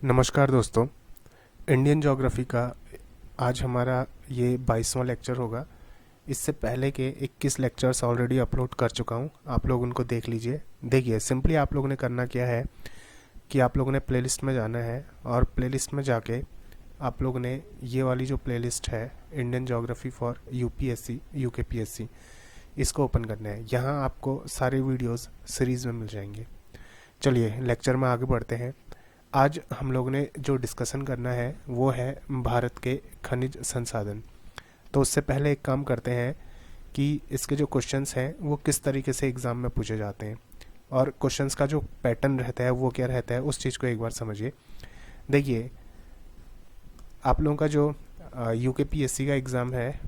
नमस्कार दोस्तों। Indian geography का आज हमारा ये 22वां लेक्चर होगा। इससे पहले के 21 लेक्चर्स ऑलरेडी अपलोड कर चुका हूँ, आप लोग उनको देख लीजिए। देखिए, सिंपली आप लोगों ने करना क्या है कि आप लोगों ने प्लेलिस्ट में जाना है और प्लेलिस्ट में जाके आप लोगों ने ये वाली जो प्लेलिस्ट है Indian geography for UPSC UKPSC, इसको ओपन करना है। यहाँ आपको सारे वीडियोस सीरीज़ में मिल जाएंगे। चलिए लेक्चर में आगे बढ़ते हैं। आज हम लोग ने जो डिस्कशन करना है वो है भारत के खनिज संसाधन। तो उससे पहले एक काम करते हैं कि इसके जो क्वेश्चंस हैं वो किस तरीके से एग्ज़ाम में पूछे जाते हैं और क्वेश्चंस का जो पैटर्न रहता है वो क्या रहता है, उस चीज़ को एक बार समझिए। देखिए, आप लोगों का जो यूकेपीएससी का एग्ज़ाम है,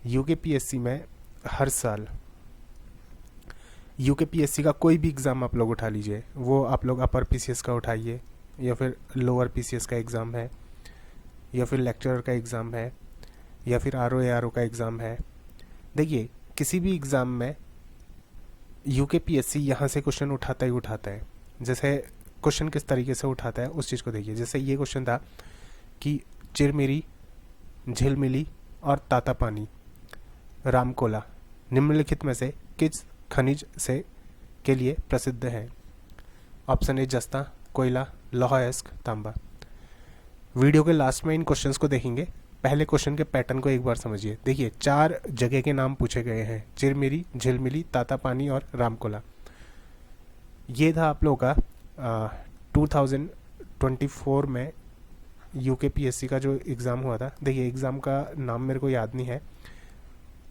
यूकेपीएससी में हर साल यूकेपीएससी का कोई भी एग्ज़ाम आप लोग उठा लीजिए, वो आप लोग अपर पीसीएस का उठाइए या फिर लोअर पीसीएस का एग्ज़ाम है या फिर लेक्चरर का एग्ज़ाम है या फिर आरओ एआरओ का एग्ज़ाम है। देखिए, किसी भी एग्ज़ाम में यूकेपीएससी यहाँ से क्वेश्चन उठाता ही उठाता है। जैसे क्वेश्चन किस तरीके से उठाता है उस चीज़ को देखिए। जैसे ये क्वेश्चन था कि चिरमिरी, झिलमिली और ताता पानी, रामकोला निम्नलिखित में से किस खनिज से के लिए प्रसिद्ध है। ऑप्शन ए जस्ता, कोयला, लौह अयस्क, तांबा। वीडियो के लास्ट में इन क्वेश्चंस को देखेंगे। पहले क्वेश्चन के पैटर्न को एक बार समझिए। देखिए, 4 जगह के नाम पूछे गए हैं, चिरमिरी, झिलमिली, ताता पानी और रामकोला। ये था आप लोगों का 2024 में यूकेपीएससी का जो एग्ज़ाम हुआ था। देखिए, एग्ज़ाम का नाम मेरे को याद नहीं है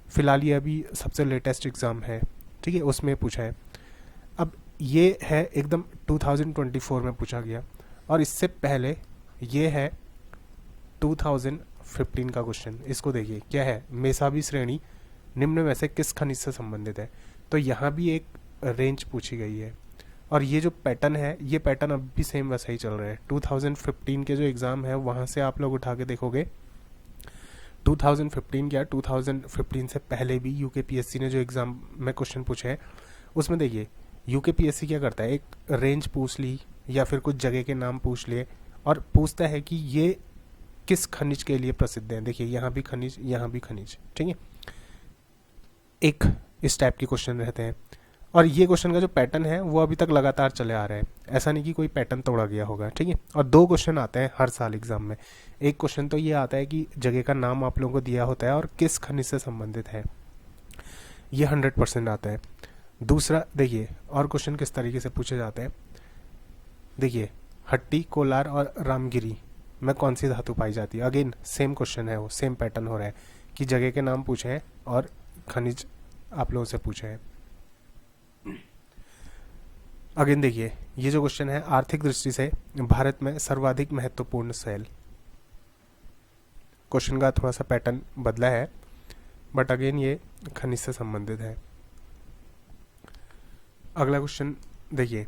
फ़िलहाल, ये अभी सबसे लेटेस्ट एग्ज़ाम है, ठीक है, उसमें पूछा है। अब ये है एकदम 2024 में पूछा गया और इससे पहले ये है 2015 का क्वेश्चन। इसको देखिए, क्या है, मेसाबी श्रेणी निम्न में से किस खनिज से संबंधित है। तो यहाँ भी एक रेंज पूछी गई है और ये जो पैटर्न है, ये पैटर्न अब भी सेम वैसा ही चल रहा है। 2015 के जो एग्ज़ाम है वहाँ से आप लोग उठा के देखोगे, 2015 क्या 2015 से पहले भी यूकेपीएससी ने जो एग्ज़ाम में क्वेश्चन पूछे हैं उसमें देखिए यूकेपीएससी क्या करता है, एक रेंज पूछ ली या फिर कुछ जगह के नाम पूछ लिए और पूछता है कि ये किस खनिज के लिए प्रसिद्ध है। देखिए, यहाँ भी खनिज, यहाँ भी खनिज, ठीक है, एक इस टाइप के क्वेश्चन रहते हैं। और ये क्वेश्चन का जो पैटर्न है वो अभी तक लगातार चले आ रहा है, ऐसा नहीं कि कोई पैटर्न तोड़ा गया होगा, ठीक है। और 2 क्वेश्चन आते हैं हर साल एग्जाम में। एक क्वेश्चन तो ये आता है कि जगह का नाम आप लोगों को दिया होता है और किस खनिज से संबंधित है, ये 100% आता है। दूसरा देखिए, और क्वेश्चन किस तरीके से पूछे जाते हैं। देखिए, हट्टी, कोलार और रामगिरी में कौन सी धातु पाई जाती है। अगेन सेम क्वेश्चन है, वो सेम पैटर्न हो रहा है कि जगह के नाम पूछे हैं और खनिज आप लोगों से पूछे हैं। अगेन देखिए, ये जो क्वेश्चन है, आर्थिक दृष्टि से भारत में सर्वाधिक महत्वपूर्ण सेल। क्वेश्चन का थोड़ा सा पैटर्न बदला है बट अगेन ये खनिज से संबंधित है। अगला क्वेश्चन देखिए,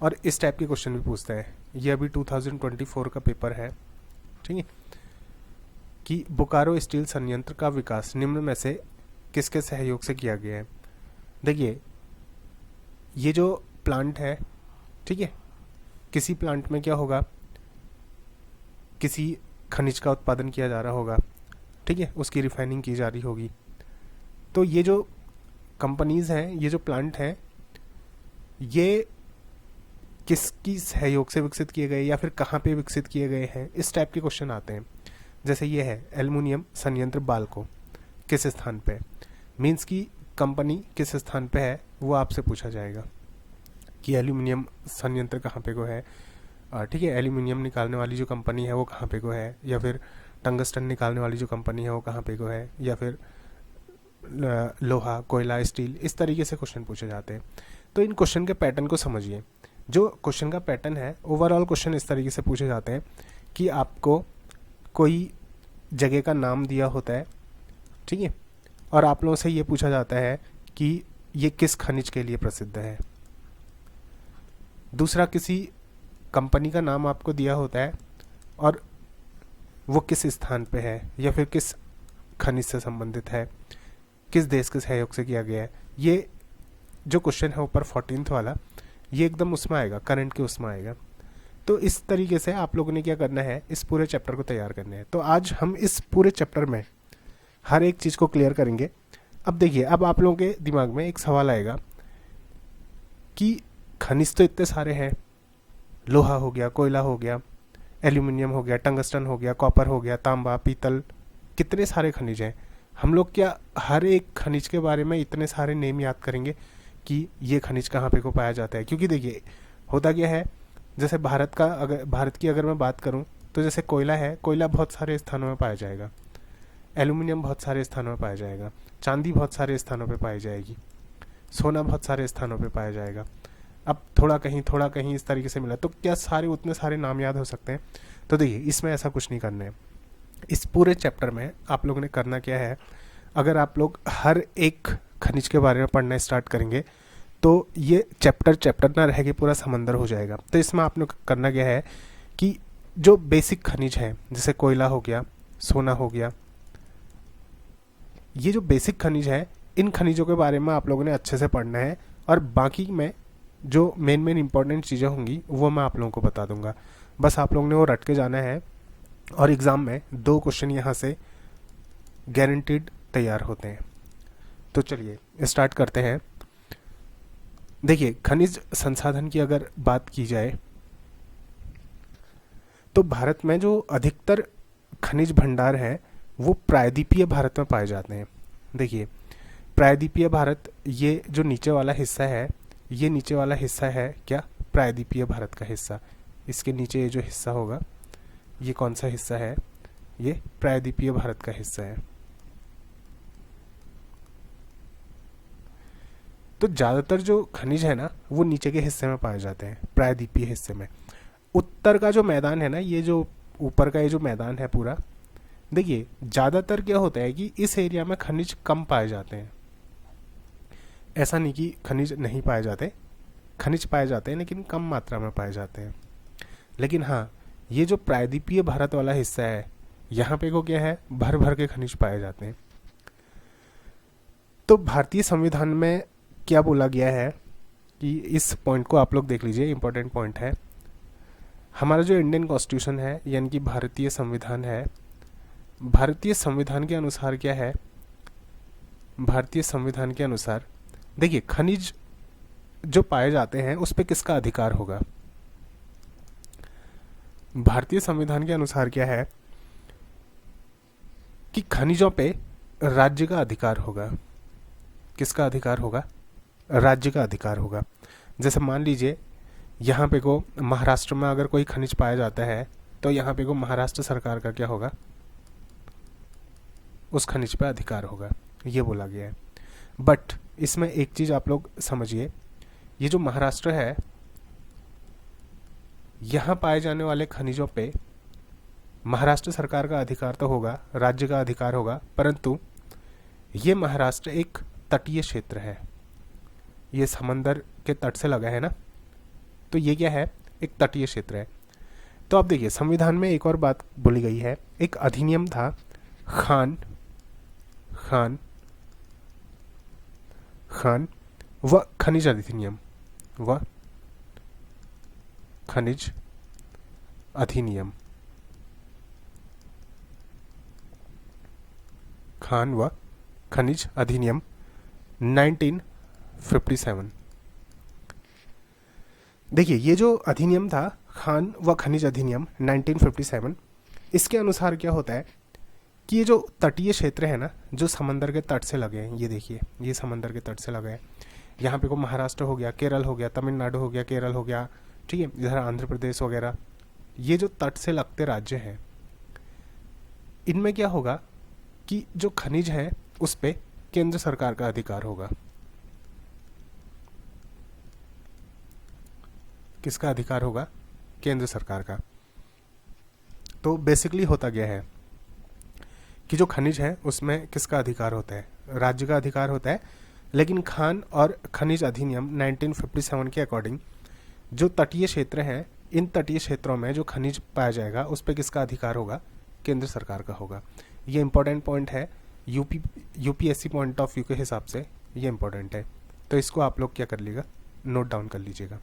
और इस टाइप के क्वेश्चन भी पूछता है, ये अभी 2024 का पेपर है, ठीक है, कि बोकारो स्टील संयंत्र का विकास निम्न में से किसके सहयोग से किया गया है। देखिए, ये जो प्लांट है, ठीक है, किसी प्लांट में क्या होगा, किसी खनिज का उत्पादन किया जा रहा होगा, ठीक है, उसकी रिफाइनिंग की जा रही होगी। तो ये जो कंपनीज हैं, ये जो प्लांट हैं, ये किसकी सहयोग से विकसित किए गए या फिर कहाँ पे विकसित किए गए हैं, इस टाइप के क्वेश्चन आते हैं। जैसे ये है एल्युमिनियम संयंत्र बाल्को, किस स्थान पे, मीन्स की कंपनी किस स्थान पे है, वो आपसे पूछा जाएगा कि एल्युमिनियम संयंत्र कहाँ पे को है, ठीक है, एल्युमिनियम निकालने वाली जो कंपनी है वो कहाँ पे को है, या फिर टंगस्टन निकालने वाली जो कंपनी है वो कहाँ पे को है, या फिर लोहा, कोयला, स्टील, इस तरीके से क्वेश्चन पूछे जाते हैं। तो इन क्वेश्चन के पैटर्न को समझिए। जो क्वेश्चन का पैटर्न है, ओवरऑल क्वेश्चन इस तरीके से पूछे जाते हैं कि आपको कोई जगह का नाम दिया होता है, ठीक है, और आप लोगों से ये पूछा जाता है कि ये किस खनिज के लिए प्रसिद्ध है। दूसरा, किसी कंपनी का नाम आपको दिया होता है और वो किस स्थान पे है या फिर किस खनिज से संबंधित है, किस देश के सहयोग से किया गया है। ये जो क्वेश्चन है ऊपर 14th वाला, ये एकदम उसमें आएगा, करंट के उसमें आएगा। तो इस तरीके से आप लोगों ने क्या करना है, इस पूरे चैप्टर को तैयार करना है। तो आज हम इस पूरे चैप्टर में हर एक चीज़ को क्लियर करेंगे। अब देखिए, अब आप लोगों के दिमाग में एक सवाल आएगा कि खनिज तो इतने सारे हैं, लोहा हो गया, कोयला हो गया, एल्यूमिनियम हो गया, टंगस्टन हो गया, कॉपर हो गया, तांबा, पीतल, कितने सारे खनिज हैं। हम लोग क्या हर एक खनिज के बारे में इतने सारे नेम याद करेंगे कि ये खनिज कहाँ पे को पाया जाता है? क्योंकि देखिए होता क्या है, जैसे भारत की अगर मैं बात करूँ तो जैसे कोयला है, कोयला बहुत सारे स्थानों में पाया जाएगा, एल्यूमिनियम बहुत सारे स्थानों में पाया जाएगा, चांदी बहुत सारे स्थानों पे पाई जाएगी, सोना बहुत सारे स्थानों पे पाया जाएगा। अब थोड़ा कहीं इस तरीके से मिला, तो क्या सारे उतने सारे नाम याद हो सकते हैं? तो देखिए, इसमें ऐसा कुछ नहीं करना है। इस पूरे चैप्टर में आप लोगों ने करना क्या है, अगर आप लोग हर एक खनिज के बारे में पढ़ना स्टार्ट करेंगे तो ये चैप्टर ना रह के पूरा समंदर हो जाएगा। तो इसमें आप लोग करना क्या है कि जो बेसिक खनिज है, जैसे कोयला हो गया, सोना हो गया, ये जो बेसिक खनिज है, इन खनिजों के बारे में आप लोगों ने अच्छे से पढ़ना है, और बाकी में जो मेन इंपॉर्टेंट चीज़ें होंगी वो मैं आप लोगों को बता दूंगा। बस आप लोगों ने वो रट के जाना है, और एग्ज़ाम में 2 क्वेश्चन यहाँ से गारंटीड तैयार होते हैं। तो चलिए स्टार्ट करते हैं। देखिए, खनिज संसाधन की अगर बात की जाए तो भारत में जो अधिकतर खनिज भंडार हैं वो प्रायद्वीपीय भारत में पाए जाते हैं। देखिए, प्रायद्वीपीय भारत, ये जो नीचे वाला हिस्सा है, ये नीचे वाला हिस्सा है क्या, प्रायद्वीपीय भारत का हिस्सा। इसके नीचे ये जो हिस्सा होगा, ये कौन सा हिस्सा है, ये प्रायद्वीपीय भारत का हिस्सा है। तो ज़्यादातर जो खनिज है ना वो नीचे के हिस्से में पाए जाते हैं, प्रायद्वीपीय हिस्से में। उत्तर का जो मैदान है ना, ये जो ऊपर का ये जो मैदान है पूरा, देखिए ज़्यादातर क्या होता है कि इस एरिया में खनिज कम पाए जाते हैं। ऐसा नहीं कि खनिज नहीं पाए जाते, खनिज पाए जाते हैं लेकिन कम मात्रा में पाए जाते हैं। लेकिन हाँ, ये जो प्रायद्वीपीय भारत वाला हिस्सा है, यहाँ पे को क्या है, भर भर के खनिज पाए जाते हैं। तो भारतीय संविधान में क्या बोला गया है कि इस पॉइंट को आप लोग देख लीजिए, इंपॉर्टेंट पॉइंट है। हमारा जो इंडियन कॉन्स्टिट्यूशन है, यानी कि भारतीय संविधान है, भारतीय संविधान के अनुसार क्या है, भारतीय संविधान के अनुसार देखिए खनिज जो पाए जाते हैं उस पे किसका अधिकार होगा। भारतीय संविधान के अनुसार क्या है कि खनिजों पे राज्य का अधिकार होगा। किसका अधिकार होगा, राज्य का अधिकार होगा। जैसे मान लीजिए यहाँ पे को महाराष्ट्र में अगर कोई खनिज पाया जाता है तो यहाँ पे को महाराष्ट्र सरकार का क्या होगा, उस खनिज पे अधिकार होगा, ये बोला गया है। बट इसमें एक चीज़ आप लोग समझिए, ये जो महाराष्ट्र है, यहाँ पाए जाने वाले खनिजों पे महाराष्ट्र सरकार का अधिकार तो होगा, राज्य का अधिकार होगा, परंतु ये महाराष्ट्र एक तटीय क्षेत्र है, ये समंदर के तट से लगा है ना, तो ये क्या है, एक तटीय क्षेत्र है। तो आप देखिए संविधान में एक और बात बोली गई है, एक अधिनियम था खान व खनिज अधिनियम, व खनिज अधिनियम, खान व खनिज अधिनियम 1957। देखिए ये जो अधिनियम था खान व खनिज अधिनियम 1957, इसके अनुसार क्या होता है कि ये जो तटीय क्षेत्र है ना, जो समंदर के तट से लगे हैं, ये देखिए ये समंदर के तट से लगे हैं, यहाँ पे को महाराष्ट्र हो गया, केरल हो गया, तमिलनाडु हो गया, केरल हो गया, ठीक है, इधर आंध्र प्रदेश वगैरह, ये जो तट से लगते राज्य हैं, इनमें क्या होगा कि जो खनिज है उस पे केंद्र सरकार का अधिकार होगा। किसका अधिकार होगा, केंद्र सरकार का। तो बेसिकली होता गया है कि जो खनिज है उसमें किसका अधिकार होता है, राज्य का अधिकार होता है। लेकिन खान और खनिज अधिनियम 1957 के अकॉर्डिंग जो तटीय क्षेत्र हैं, इन तटीय क्षेत्रों में जो खनिज पाया जाएगा उस पर किसका अधिकार होगा, केंद्र सरकार का होगा। ये इंपॉर्टेंट पॉइंट है, यूपीएससी पॉइंट ऑफ व्यू के हिसाब से ये इंपॉर्टेंट है। तो इसको आप लोग क्या कर लीजिएगा, नोट डाउन कर लीजिएगा।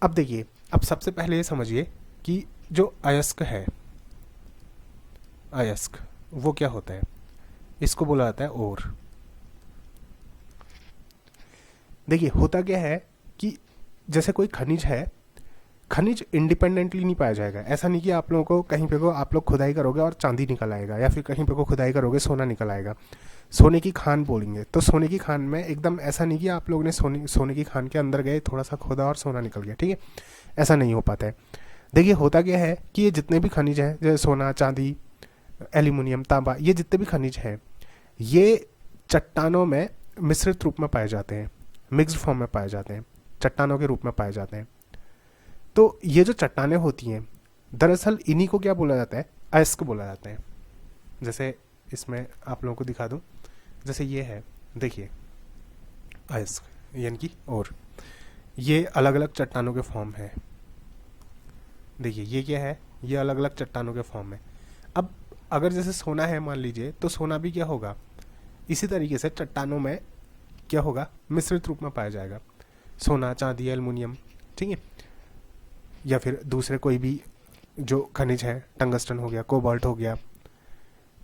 अब देखिए, अब सबसे पहले ये समझिए कि जो अयस्क है, अयस्क वो क्या होता है, इसको बोला जाता है ओर। देखिए होता क्या है कि जैसे कोई खनिज है, खनिज इंडिपेंडेंटली नहीं पाया जाएगा। ऐसा नहीं कि आप लोगों को कहीं पे को आप लोग खुदाई करोगे और चांदी निकल आएगा, या फिर कहीं पे को खुदाई करोगे सोना निकल आएगा, सोने की खान बोलेंगे तो सोने की खान में एकदम ऐसा नहीं कि आप लोगों ने सोने की खान के अंदर गए, थोड़ा सा खोदा और सोना निकल गया, ठीक है, ऐसा नहीं हो पाता है। देखिए होता क्या है कि ये जितने भी खनिज हैं, जैसे सोना, चांदी, एल्यूमिनियम, तांबा, ये जितने भी खनिज हैं, ये चट्टानों में मिश्रित रूप में पाए जाते हैं, मिक्स्ड फॉर्म में पाए जाते हैं, चट्टानों के रूप में पाए जाते हैं। तो ये जो चट्टानें होती हैं, दरअसल इन्हीं को क्या बोला जाता है, अयस्क बोला जाता है। जैसे इसमें आप लोगों को दिखा दूं, जैसे ये है, देखिए अयस्क यानी कि और ये अलग अलग चट्टानों के फॉर्म है। देखिए ये क्या है, ये अलग अलग चट्टानों के फॉर्म है। अब अगर जैसे सोना है मान लीजिए, तो सोना भी क्या होगा, इसी तरीके से चट्टानों में क्या होगा, मिश्रित रूप में पाया जाएगा, सोना, चांदी, एल्युमिनियम, ठीक है, या फिर दूसरे कोई भी जो खनिज है, टंगस्टन हो गया, कोबाल्ट हो गया,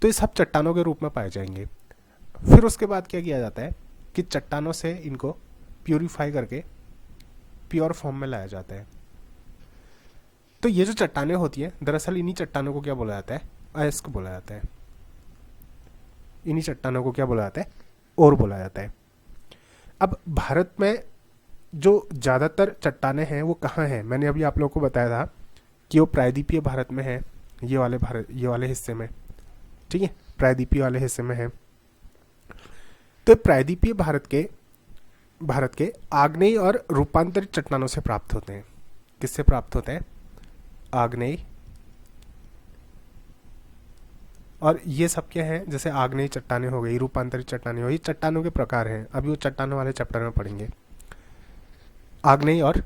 तो ये सब चट्टानों के रूप में पाए जाएंगे। फिर उसके बाद क्या किया जाता है कि चट्टानों से इनको प्यूरिफाई करके प्योर फॉर्म में लाया जाता है। तो ये जो चट्टानें होती हैं, दरअसल इन्हीं चट्टानों को क्या बोला जाता है, अयस्क बोला जाता है। इन्हीं चट्टानों को क्या बोला जाता है, और बोला जाता है। अब भारत में जो ज़्यादातर चट्टानें हैं वो कहाँ हैं, मैंने अभी आप लोगों को बताया था कि वो प्रायद्वीपीय भारत में है, ये वाले हिस्से में, ठीक है, प्रायद्वीपीय वाले हिस्से में है। तो प्रायद्वीपीय भारत के आग्नेय और रूपांतरित चट्टानों से प्राप्त होते हैं। किससे प्राप्त होते हैं, आग्नेय, और ये सब क्या है, जैसे आग्नेय चट्टानें हो गई, रूपांतरित चट्टानें हो गई, चट्टानों के प्रकार हैं, अभी वो चट्टानों वाले चैप्टर में पढ़ेंगे। आग्नेय और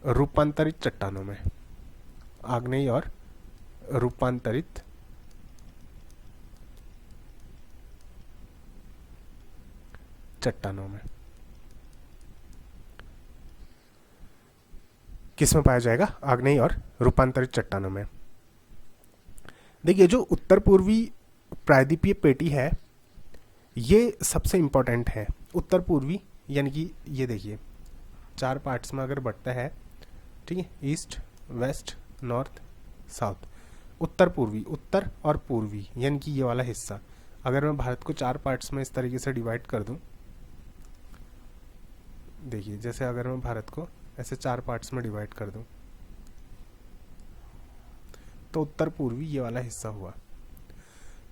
रूपांतरित चट्टानों में, आग्नेय और रूपांतरित चट्टानों में किस में पाया जाएगा, आग्नेय और रूपांतरित चट्टानों में। देखिए जो उत्तर पूर्वी प्रायद्वीपीय पेटी है, ये सबसे इंपॉर्टेंट है। उत्तर पूर्वी यानी कि ये देखिए 4 पार्ट्स में अगर बढ़ता है, ठीक है, ईस्ट, वेस्ट, नॉर्थ, साउथ। उत्तर पूर्वी, उत्तर और पूर्वी यानी कि ये वाला हिस्सा, अगर मैं भारत को 4 पार्ट्स में इस तरीके से डिवाइड कर दूं, देखिए जैसे अगर मैं भारत को ऐसे 4 पार्ट्स में डिवाइड कर दूं, तो उत्तर पूर्वी ये वाला हिस्सा हुआ।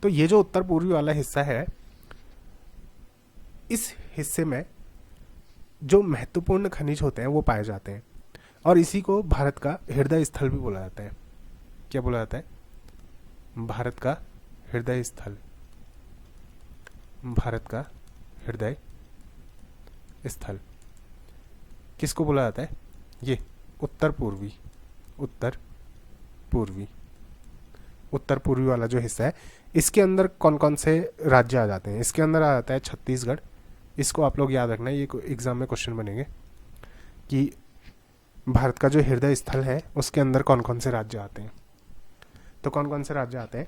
तो ये जो उत्तर पूर्वी वाला हिस्सा है, इस हिस्से में जो महत्वपूर्ण खनिज होते हैं वो पाए जाते हैं, और इसी को भारत का हृदय स्थल भी बोला जाता है। क्या बोला जाता है, भारत का हृदय स्थल, भारत का हृदय स्थल किसको बोला जाता है, ये उत्तर पूर्वी, उत्तर पूर्वी, उत्तर पूर्वी वाला जो हिस्सा है, इसके अंदर कौन कौन से राज्य आ जाते हैं, इसके अंदर आ जाता है छत्तीसगढ़। इसको आप लोग याद रखना, ये एग्जाम में क्वेश्चन बनेंगे कि भारत का जो हृदय स्थल है उसके अंदर कौन कौन से राज्य आते हैं। तो कौन कौन से राज्य आते हैं,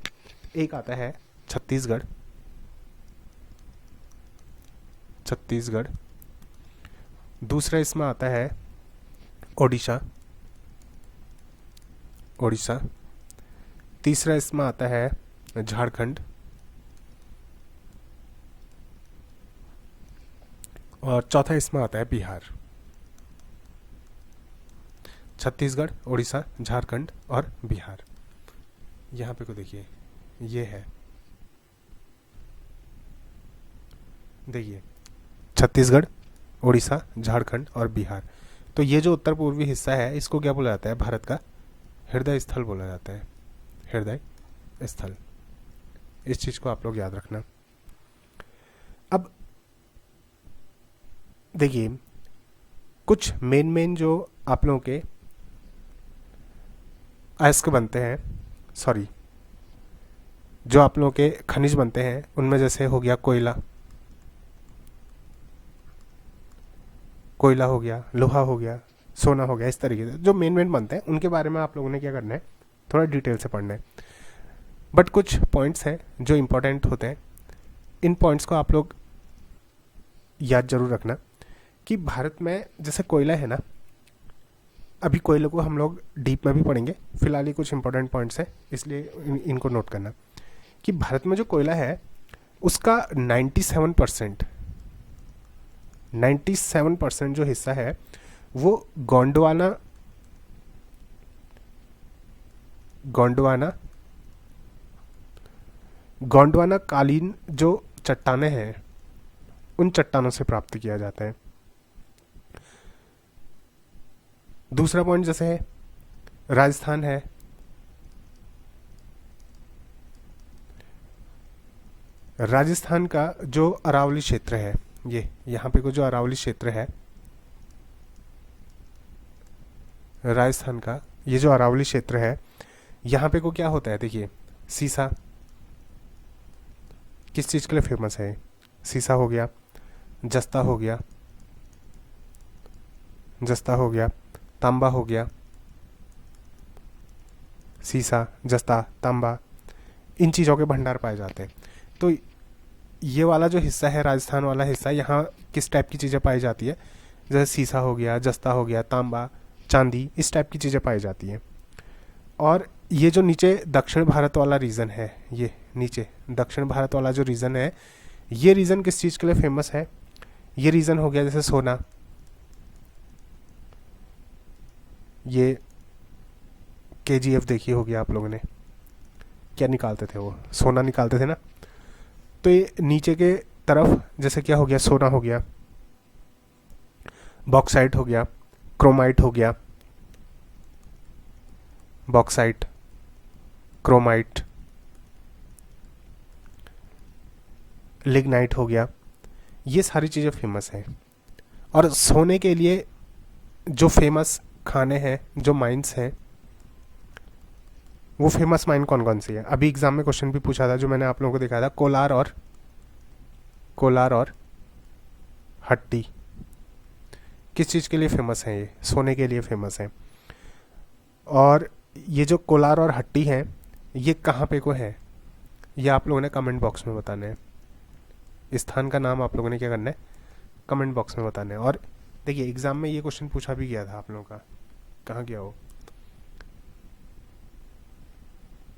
एक आता है छत्तीसगढ़, छत्तीसगढ़, दूसरा इसमें आता है ओडिशा, ओडिशा, तीसरा इसमें आता है झारखंड, और चौथा इसमें आता है बिहार। छत्तीसगढ़, ओडिशा, झारखंड और बिहार। यहाँ पे को देखिए, ये है, देखिए छत्तीसगढ़, ओडिशा, झारखंड और बिहार। तो ये जो उत्तर पूर्वी हिस्सा है, इसको क्या बोला जाता है, भारत का हृदय स्थल बोला जाता है, हृदय स्थल। इस चीज को आप लोग याद रखना। अब देखिए कुछ मेन जो आप लोगों के अयस्क बनते हैं, सॉरी, जो आप लोगों के खनिज बनते हैं, उनमें जैसे हो गया कोयला, कोयला हो गया, लोहा हो गया, सोना हो गया, इस तरीके से जो मेन मेन बनते हैं उनके बारे में आप लोगों ने क्या करना है, थोड़ा डिटेल से पढ़ना है। बट कुछ पॉइंट्स हैं जो इम्पोर्टेंट होते हैं, इन पॉइंट्स को आप लोग याद जरूर रखना कि भारत में जैसे कोयला है ना, अभी कोयले को हम लोग डीप में भी पढ़ेंगे, फिलहाल ये कुछ इंपॉर्टेंट पॉइंट्स हैं इसलिए इनको नोट करना कि भारत में जो कोयला है उसका 97% जो हिस्सा है वो गोंडवाना कालीन जो चट्टानें हैं उन चट्टानों से प्राप्त किया जाता है। दूसरा पॉइंट जैसे है राजस्थान है, राजस्थान का जो अरावली क्षेत्र है, ये यहाँ पे को जो अरावली क्षेत्र है राजस्थान का, ये जो अरावली क्षेत्र है यहाँ पे को क्या होता है, देखिए सीसा किस चीज़ के लिए फेमस है, सीसा हो गया, जस्ता हो गया, तांबा हो गया, सीसा, जस्ता, तांबा, इन चीज़ों के भंडार पाए जाते हैं। तो ये वाला जो हिस्सा है, राजस्थान वाला हिस्सा, यहाँ किस टाइप की चीज़ें पाई जाती है, जैसे सीसा हो गया, जस्ता हो गया, तांबा, चांदी, इस टाइप की चीज़ें पाई जाती हैं। और ये जो नीचे दक्षिण भारत वाला रीजन है, ये नीचे दक्षिण भारत वाला जो रीजन है, ये रीजन किस चीज़ के लिए फेमस है, ये रीजन हो गया जैसे सोना, ये KGF देखी होगी आप लोगों ने, क्या निकालते थे वो, सोना निकालते थे ना। तो ये नीचे के तरफ जैसे क्या हो गया, सोना हो गया, बॉक्साइट हो गया, क्रोमाइट हो गया, बॉक्साइट, क्रोमाइट, लिग्नाइट हो गया, ये सारी चीज़ें फेमस हैं। और सोने के लिए जो फेमस खाने हैं, जो माइंस हैं, वो फेमस माइन कौन कौन सी है, अभी एग्जाम में क्वेश्चन भी पूछा था जो मैंने आप लोगों को दिखाया था, कोलार और हट्टी किस चीज़ के लिए फेमस है, ये सोने के लिए फेमस है। और ये जो कोलार और हट्टी हैं ये कहाँ पे को है, ये आप लोगों ने कमेंट बॉक्स में बताना है, इस स्थान का नाम आप लोगों ने क्या करना है, कमेंट बॉक्स में बताना है। और देखिए एग्जाम में ये क्वेश्चन पूछा भी गया था आप लोगों का, कहाँ गया वो,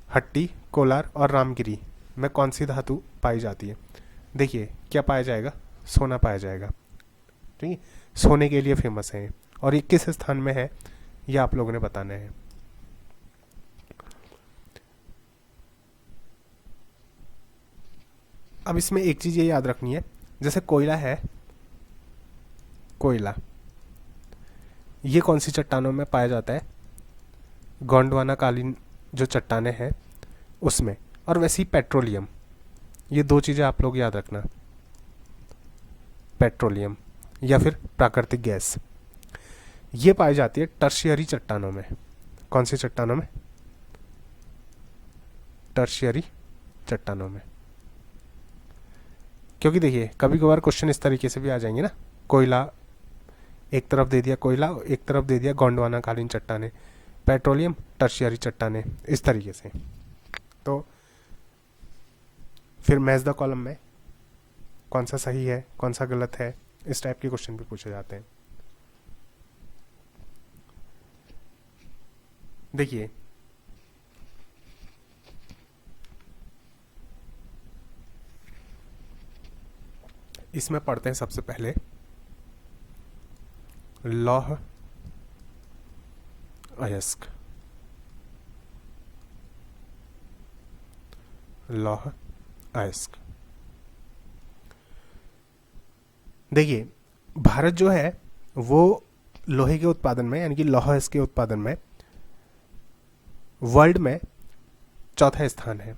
हट्टी, कोलार और रामगिरी में कौन सी धातु पाई जाती है, देखिए क्या पाया जाएगा, सोना पाया जाएगा, ठीक है, सोने के लिए फेमस है। और ये किस स्थान में है ये आप लोगों ने बताना है। अब इसमें एक चीज़ ये याद रखनी है, जैसे कोयला है, कोयला ये कौन सी चट्टानों में पाया जाता है, गोंडवाना कालीन जो चट्टानें हैं उसमें। और वैसे ही पेट्रोलियम, ये दो चीज़ें आप लोग याद रखना, पेट्रोलियम या फिर प्राकृतिक गैस, ये पाई जाती है टर्शियरी चट्टानों में। कौन सी चट्टानों में, टर्शियरी चट्टानों में। क्योंकि देखिए कभी कभार क्वेश्चन इस तरीके से भी आ जाएंगे ना, कोयला एक तरफ दे दिया, कोयला एक तरफ दे दिया गोंडवाना कालीन चट्टानें, पेट्रोलियम टर्शियरी चट्टानें, इस तरीके से। तो फिर मैच द कॉलम में कौन सा सही है कौन सा गलत है, इस टाइप के क्वेश्चन भी पूछे जाते हैं। देखिए इसमें पढ़ते हैं सबसे पहले लौह अयस्क, लौह अयस्क। देखिए भारत जो है वो लोहे के उत्पादन में यानी कि लौह अयस्क के उत्पादन में वर्ल्ड में चौथा स्थान है,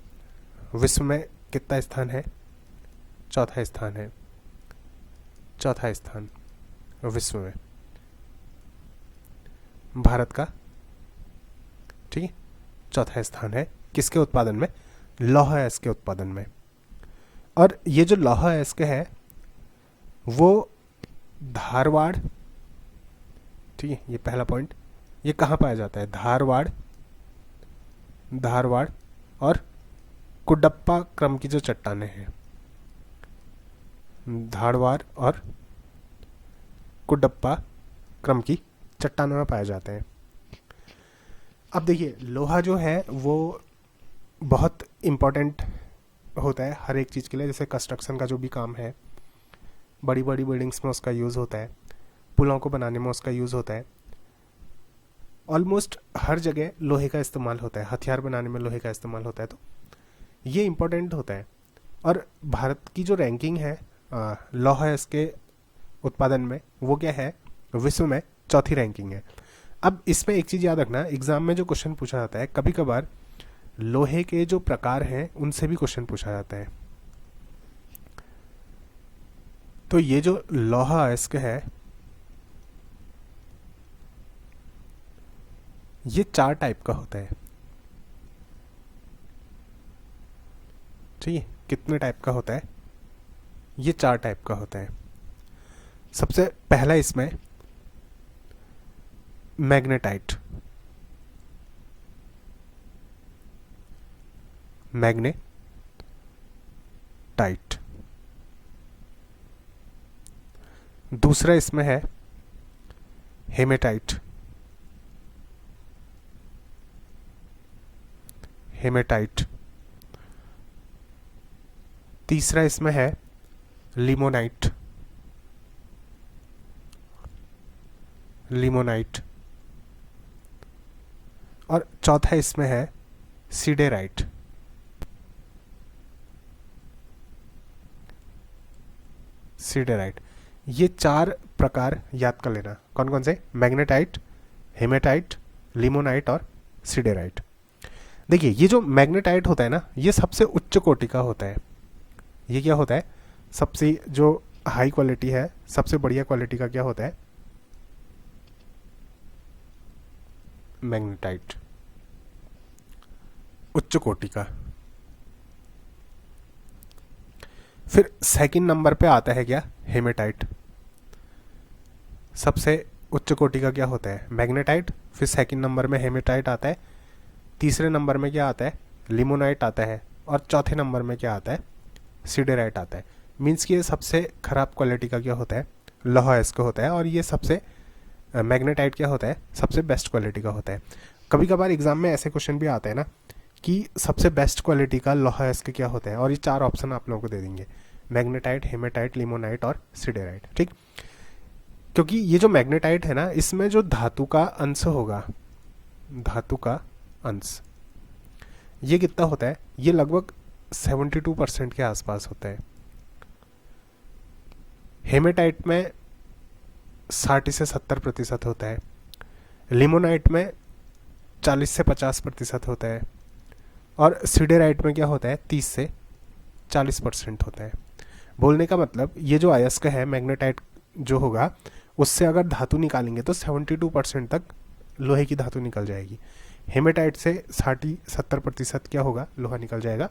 विश्व में कितना स्थान है, चौथा स्थान है, चौथा स्थान विश्व में भारत का, ठीक है, चौथा स्थान है किसके उत्पादन में, लौह अयस्क के उत्पादन में। और ये जो लौह अयस्क है वो धारवाड़ ठीक है, ये पहला पॉइंट। ये कहाँ पाया जाता है? धारवाड़, धारवाड़ और कुडप्पा क्रम की जो चट्टानें हैं, धारवाड़ और कुडप्पा क्रम की चट्टानों में पाए जाते हैं। अब देखिए, लोहा जो है वो बहुत इम्पोर्टेंट होता है हर एक चीज़ के लिए। जैसे कंस्ट्रक्शन का जो भी काम है, बड़ी बड़ी बिल्डिंग्स में उसका यूज़ होता है, पुलों को बनाने में उसका यूज़ होता है, ऑलमोस्ट हर जगह लोहे का इस्तेमाल होता है, हथियार बनाने में लोहे का इस्तेमाल होता है, तो ये इम्पोर्टेंट होता है। और भारत की जो रैंकिंग है लोहा इसके उत्पादन में, वो क्या है? विश्व में चौथी रैंकिंग है। अब इसमें एक चीज़ याद रखना, एग्जाम में जो क्वेश्चन पूछा जाता है, कभी कभार लोहे के जो प्रकार हैं उनसे भी क्वेश्चन पूछा जाता है। तो ये जो लोहा अयस्क है, ये 4 टाइप का होता है। ठीक है, कितने टाइप का होता है? ये 4 टाइप का होता है। सबसे पहला इसमें मैग्नेटाइट, मैग्नेटाइट। दूसरा इसमें है हेमेटाइट, हेमेटाइट। तीसरा इसमें है लिमोनाइट, लिमोनाइट। और चौथा इसमें है सीडेराइट, सीडेराइट। ये 4 प्रकार याद कर लेना। कौन कौन से? मैग्नेटाइट, हेमेटाइट, लिमोनाइट और सीडेराइट। देखिए, ये जो मैग्नेटाइट होता है ना, ये सबसे उच्च कोटि का होता है। ये क्या होता है? सबसे जो हाई क्वालिटी है, सबसे बढ़िया क्वालिटी का क्या होता है? मैग्नेटाइट, उच्च कोटि का। फिर सेकंड नंबर पे आता है क्या? हेमेटाइट। सबसे उच्च कोटि का क्या होता है? मैग्नेटाइट। फिर सेकंड नंबर में हेमेटाइट आता है। तीसरे नंबर में क्या आता है? लिमोनाइट आता है। और चौथे नंबर में क्या आता है? सीडेराइट आता है। मीन्स कि ये सबसे खराब क्वालिटी का क्या होता है? लोहा अयस्क होता है। और ये सबसे मैग्नेटाइट क्या होता है? सबसे बेस्ट क्वालिटी का होता है। कभी कभार एग्जाम में ऐसे क्वेश्चन भी आते हैं ना कि सबसे बेस्ट क्वालिटी का लोहा अयस्क क्या होता है, और ये 4 ऑप्शन आप लोगों को दे देंगे, मैग्नेटाइट, हेमेटाइट, लिमोनाइट और सीडेराइट। ठीक, क्योंकि ये जो मैग्नेटाइट है ना, इसमें जो धातु का अंश होगा, धातु का अंश, ये कितना होता है? ये लगभग 72% के आसपास होता है। हेमेटाइट में 60 से 70% होता है। लिमोनाइट में 40 से 50% होता है। और सीडेराइट में क्या होता है? 30 से 40% होता है। बोलने का मतलब, ये जो अयस्क है मैग्नेटाइट जो होगा, उससे अगर धातु निकालेंगे तो 72% तक लोहे की धातु निकल जाएगी। हेमेटाइट से 60-70% क्या होगा? लोहा निकल जाएगा।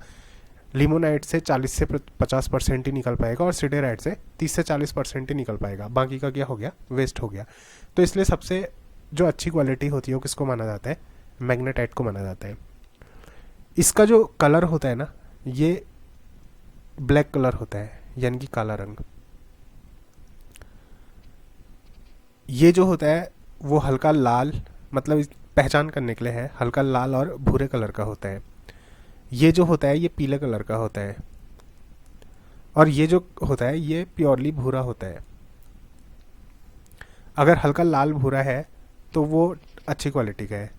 लिमोनाइट से 40 से 50% ही निकल पाएगा। और सीडेराइट से 30 से 40% ही निकल पाएगा। बाकी का क्या हो गया? वेस्ट हो गया। तो इसलिए सबसे जो अच्छी क्वालिटी होती है वो किसको माना जाता है? मैग्नेटाइट को माना जाता है। इसका जो कलर होता है ना, ये ब्लैक कलर होता है, यानी कि काला रंग। ये जो होता है वो हल्का लाल, मतलब पहचान करने के लिए है, हल्का लाल और भूरे कलर का होता है। ये जो होता है ये पीले कलर का होता है। और ये जो होता है ये प्योरली भूरा होता है। अगर हल्का लाल भूरा है तो वो अच्छी क्वालिटी का है,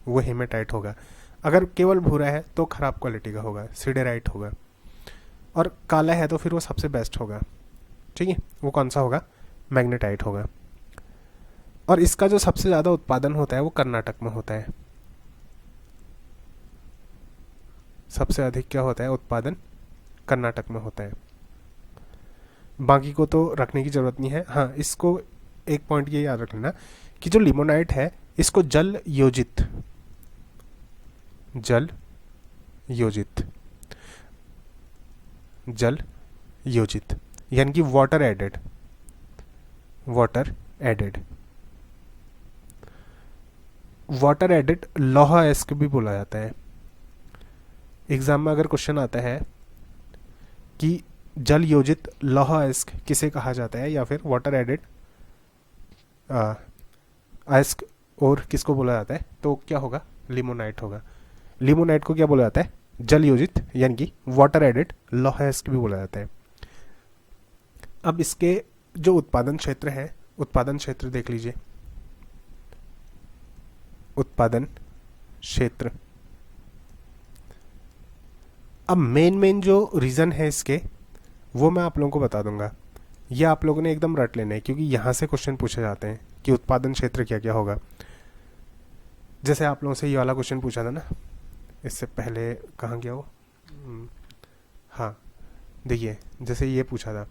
वो हेमेटाइट होगा। अगर केवल भूरा है तो खराब क्वालिटी का होगा, सीडेराइट होगा। और काला है तो फिर वो सबसे बेस्ट होगा। ठीक है, वो कौन सा होगा? मैग्नेटाइट होगा। और इसका जो सबसे ज़्यादा उत्पादन होता है वो कर्नाटक में होता है। सबसे अधिक क्या होता है? उत्पादन कर्नाटक में होता है। बाकी को तो रखने की ज़रूरत नहीं है। हाँ, इसको एक पॉइंट ये याद रख लेना कि जो लिमोनाइट है इसको जल योजित, जल योजित, जल योजित यानी कि water added, water added water added लोहा एस्क भी बोला जाता है। एग्जाम में अगर क्वेश्चन आता है कि जल योजित लोहा एस्क किसे कहा जाता है, या फिर वाटर एडिड एस्क और किसको बोला जाता है, तो क्या होगा, लिमोनाइट होगा। लिमोनाइट को क्या बोला जाता है, जल योजित यानी कि वाटर एडिड लोहा एस्क भी बोला जाता है। अब इसके जो उत्पादन क्षेत्र है, उत्पादन क्षेत्र देख लीजिए, उत्पादन क्षेत्र। अब मेन जो रीजन है इसके वो मैं आप लोगों को बता दूंगा, ये आप लोगों ने एकदम रट लेना है, क्योंकि यहां से क्वेश्चन पूछे जाते हैं कि उत्पादन क्षेत्र क्या क्या होगा। जैसे आप लोगों से ये वाला क्वेश्चन पूछा था ना, इससे पहले कहाँ गया वो, हाँ देखिए, जैसे ये पूछा था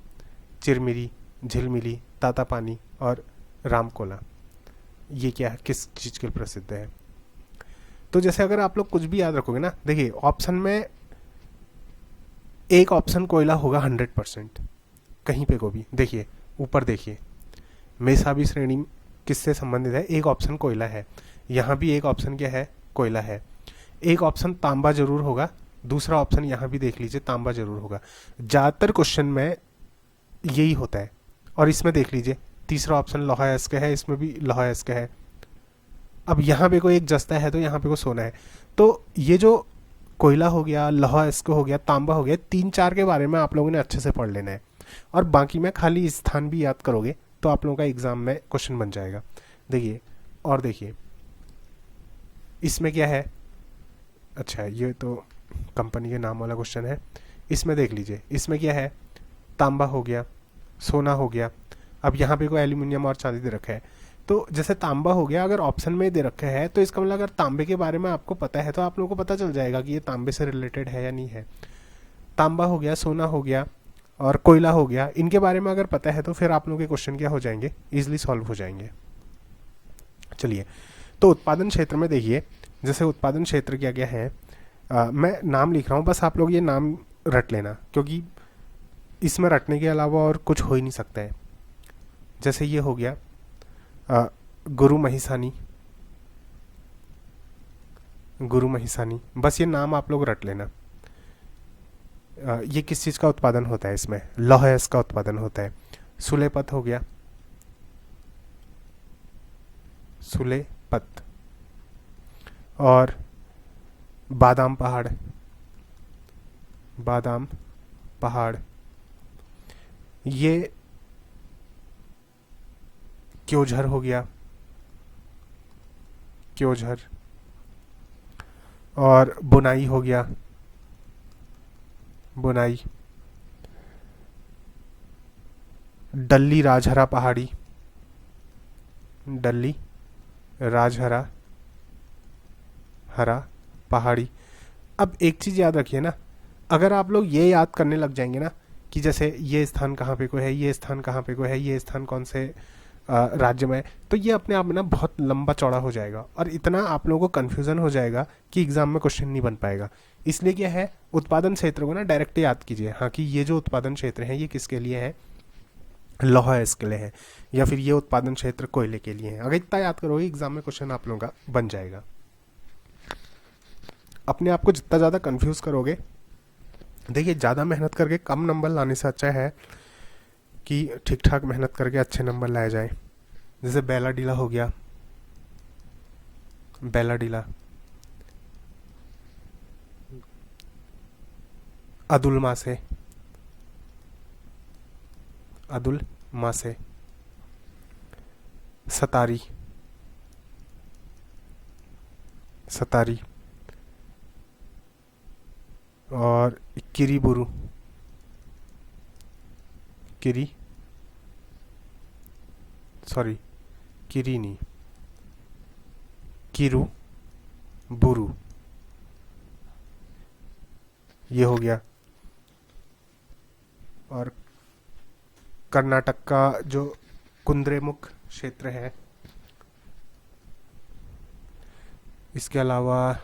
चिरमिरी, झिलमिली, ताता पानी और रामकोला, ये क्या है, किस चीज़ के लिए प्रसिद्ध है। तो जैसे अगर आप लोग कुछ भी याद रखोगे ना, देखिए ऑप्शन में एक ऑप्शन कोयला होगा 100%, कहीं पे को भी देखिए, ऊपर देखिए, मेसाबी श्रेणी किससे संबंधित है, एक ऑप्शन कोयला है, यहाँ भी एक ऑप्शन क्या है, कोयला है। एक ऑप्शन तांबा जरूर होगा, दूसरा ऑप्शन यहाँ भी देख लीजिए तांबा जरूर होगा। ज़्यादातर क्वेश्चन में यही होता है। और इसमें देख लीजिए तीसरा ऑप्शन लोहा एस्क है, इसमें भी लोहा एस्क है। अब यहाँ पे को एक जस्ता है तो यहाँ पे को सोना है। तो ये जो कोयला हो गया, लोहा एस्क हो गया, तांबा हो गया, 3-4 के बारे में आप लोगों ने अच्छे से पढ़ लेना है, और बाकी में खाली स्थान भी याद करोगे तो आप लोगों का एग्जाम में क्वेश्चन बन जाएगा। देखिए, और देखिए इसमें क्या है, अच्छा ये तो कंपनी के नाम वाला क्वेश्चन है। इसमें देख लीजिए, इसमें क्या है, तांबा हो गया, सोना हो गया। अब यहाँ पे कोई एल्यूमिनियम और चांदी दे रखा है, तो जैसे तांबा हो गया, अगर ऑप्शन में दे रखा है तो इसका मतलब अगर तांबे के बारे में आपको पता है तो आप लोगों को पता चल जाएगा कि ये तांबे से रिलेटेड है या नहीं है। तांबा हो गया, सोना हो गया और कोयला हो गया, इनके बारे में अगर पता है तो फिर आप लोगों के क्वेश्चन क्या हो जाएंगे, इजिली सॉल्व हो जाएंगे। चलिए, तो उत्पादन क्षेत्र में देखिए, जैसे उत्पादन क्षेत्र क्या क्या है, मैं नाम लिख रहा हूँ, बस आप लोग ये नाम रट लेना, क्योंकि इसमें रटने के अलावा और कुछ हो ही नहीं सकता है। जैसे ये हो गया गुरु महिसानी, गुरु महिसानी, बस ये नाम आप लोग रट लेना। ये किस चीज़ का उत्पादन होता है, इसमें लौह एस्क का उत्पादन होता है। सुलेपत हो गया, सुलेपत, और बादाम पहाड़, बादाम पहाड़, ये क्योझर हो गया, क्योझर, और बुनाई हो गया, बुनाई, डल्ली राजहरा पहाड़ी, डल्ली राजहरा हरा पहाड़ी। अब एक चीज़ याद रखिए ना, अगर आप लोग ये याद करने लग जाएंगे ना कि जैसे ये स्थान कहाँ पे को है, ये स्थान कहाँ पे को है, ये स्थान कौन से राज्य में, तो ये अपने आप में ना बहुत लंबा चौड़ा हो जाएगा और इतना आप लोगों को कन्फ्यूज़न हो जाएगा कि एग्जाम में क्वेश्चन नहीं बन पाएगा। इसलिए क्या है, उत्पादन क्षेत्र को ना डायरेक्ट याद कीजिए, हाँ कि ये जो उत्पादन क्षेत्र है ये किसके लिए है, लोहा इसके लिए है, या फिर ये उत्पादन क्षेत्र कोयले के लिए है। अगर इतना याद करोगे एग्जाम में क्वेश्चन आप लोगों का बन जाएगा। अपने आप को जितना ज़्यादा कंफ्यूज करोगे, देखिए ज़्यादा मेहनत करके कम नंबर लाने से अच्छा है कि ठीक ठाक मेहनत करके अच्छे नंबर लाए जाए। जैसे बेला डीला हो गया, बेला डीला, अदुल मासे, अदुल मासे, सतारी, सतारी, और किरीबुरु, किरी, सॉरी किरी नहीं, किरु बुरु, ये हो गया। और कर्नाटक का जो कुंद्रेमुख क्षेत्र है, इसके अलावा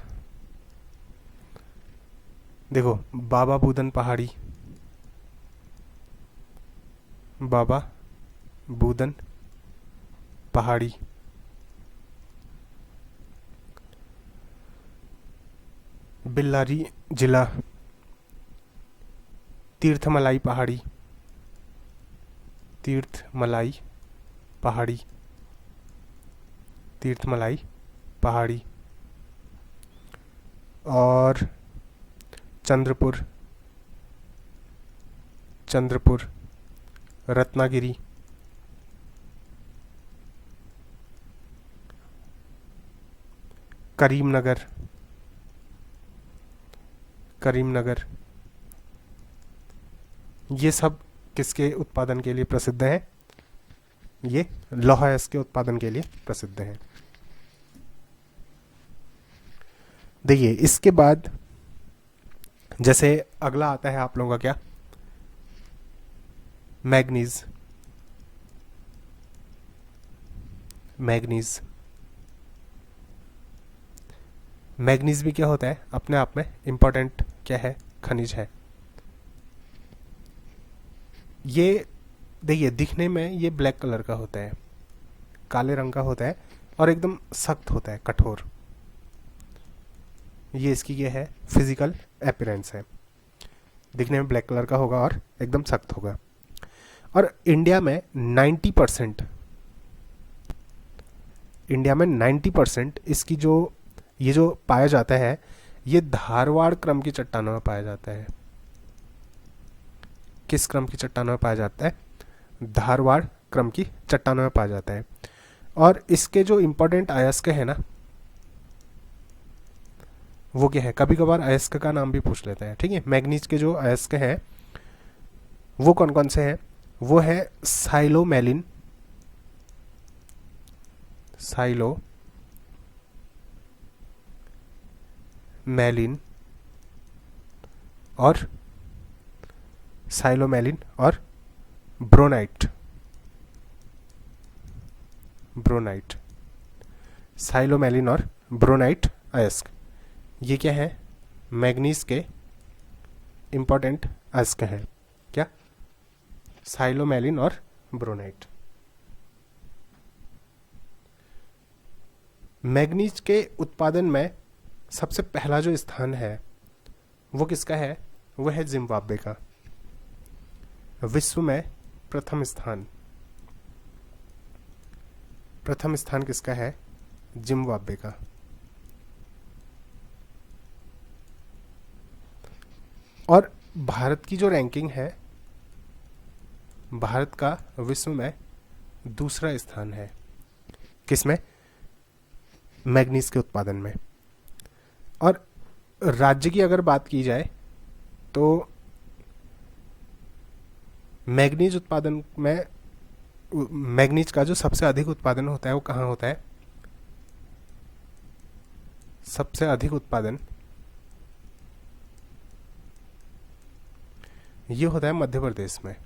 देखो बाबा बूदन पहाड़ी, बाबा बूदन पहाड़ी, बेल्लारी जिला, तीर्थमलाई पहाड़ी, तीर्थमलाई पहाड़ी, तीर्थमलाई पहाड़ी, और चंद्रपुर, चंद्रपुर, रत्नागिरी, करीमनगर, करीमनगर, ये सब किसके उत्पादन के लिए प्रसिद्ध हैं? ये लौह अयस्क के उत्पादन के लिए प्रसिद्ध हैं। देखिए इसके बाद जैसे अगला आता है आप लोगों का क्या, मैग्नीज। मैग्नीज, मैग्नीज भी क्या होता है? अपने आप में इंपॉर्टेंट क्या है? खनिज है। ये देखिए दिखने में ये ब्लैक कलर का होता है, काले रंग का होता है और एकदम सख्त होता है, कठोर। ये इसकी ये है फिजिकल अपीयरेंस है, दिखने में ब्लैक कलर का होगा और एकदम सख्त होगा। और इंडिया में 90%, इंडिया में 90% इसकी जो ये जो पाया जाता है ये धारवाड़ क्रम की चट्टानों में पाया जाता है। किस क्रम की चट्टानों में पाया जाता है? धारवाड़ क्रम की चट्टानों में पाया जाता है। और इसके जो इंपॉर्टेंट अयस्क है ना, वो क्या है? कभी कभार अयस्क का नाम भी पूछ लेते हैं, ठीक है। मैग्नीज के जो अयस्क हैं वो कौन कौन से हैं? वो है साइलोमेलिन, साइलोमेलिन और साइलोमेलिन और ब्रोनाइट, ब्रोनाइट, साइलोमेलिन और ब्रोनाइट अयस्क, ये क्या है? मैग्नीज के इंपॉर्टेंट अयस्क हैं। क्या? साइलोमेलिन और ब्रोनाइट। मैग्नीज के उत्पादन में सबसे पहला जो स्थान है वो किसका है? वो है जिम्बाब्वे का। विश्व में प्रथम स्थान, प्रथम स्थान किसका है? जिम्बाब्वे का। और भारत की जो रैंकिंग है, भारत का विश्व में दूसरा स्थान है। किसमें? मैग्नीज के उत्पादन में। और राज्य की अगर बात की जाए तो मैग्नीज उत्पादन में, मैग्नीज का जो सबसे अधिक उत्पादन होता है वो कहाँ होता है? सबसे अधिक उत्पादन ये होता है मध्य प्रदेश में।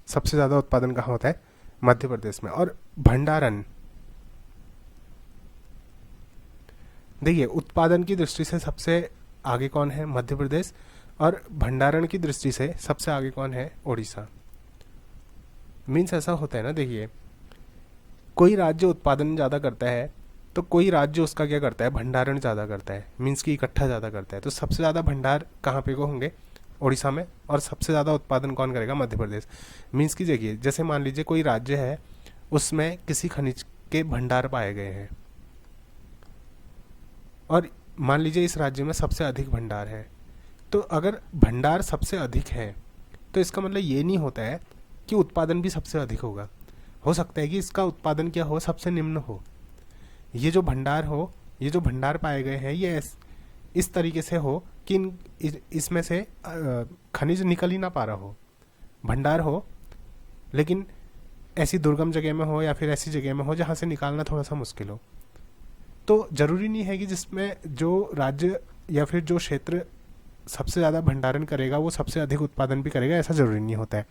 सबसे ज्यादा उत्पादन कहाँ होता है? मध्य प्रदेश में। और भंडारण, देखिए उत्पादन की दृष्टि से सबसे आगे कौन है? मध्य प्रदेश। और भंडारण की दृष्टि से सबसे आगे कौन है? उड़ीसा। मीन्स ऐसा होता है ना, देखिए कोई राज्य उत्पादन ज़्यादा करता है तो कोई राज्य उसका क्या करता है? भंडारण ज़्यादा करता है, मीन्स कि इकट्ठा ज़्यादा करता है। तो सबसे ज़्यादा भंडार कहाँ पे को होंगे? उड़ीसा में। और सबसे ज़्यादा उत्पादन कौन करेगा? मध्य प्रदेश। मीन्स कि देखिए जैसे मान लीजिए कोई राज्य है, उसमें किसी खनिज के भंडार पाए गए हैं और मान लीजिए इस राज्य में सबसे अधिक भंडार है, तो अगर भंडार सबसे अधिक है तो इसका मतलब ये नहीं होता है कि उत्पादन भी सबसे अधिक होगा। हो सकता है कि इसका उत्पादन क्या हो? सबसे निम्न हो। ये जो भंडार हो, ये जो भंडार पाए गए हैं ये इस तरीके से हो कि इसमें से खनिज निकल ही ना पा रहा हो। भंडार हो लेकिन ऐसी दुर्गम जगह में हो या फिर ऐसी जगह में हो जहाँ से निकालना थोड़ा सा मुश्किल हो। तो जरूरी नहीं है कि जिसमें जो राज्य या फिर जो क्षेत्र सबसे ज़्यादा भंडारण करेगा वो सबसे अधिक उत्पादन भी करेगा, ऐसा ज़रूरी नहीं होता है।